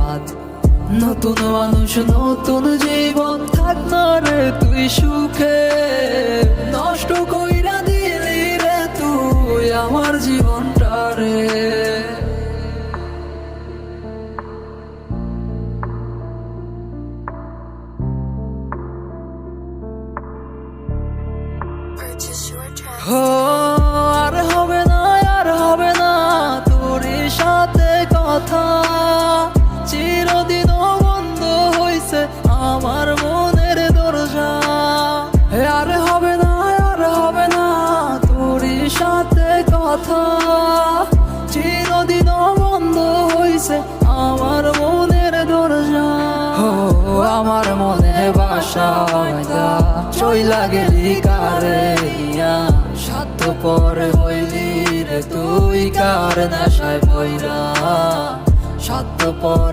রাত। নতুন মানুষ নতুন জীবন, থাক না রে তুই সুখে। নষ্ট কইরা দিলি রে তুই আমার জীবনটা রে। আর হবে না, আর হবে না তোর সাথে কথা। চিরদিন বন্ধ হইছে আমার মনের দরজা। আর হবে না, আর হবে না তোর সাথে কথা। চিরদিন বন্ধ হইছে আমার মনের দরজা। আমার মনে বাসা চইলা গেলি কারে নিয়া। স্বার্থপর হইলি রে তুই কার নেশায় পইরা। স্বার্থপর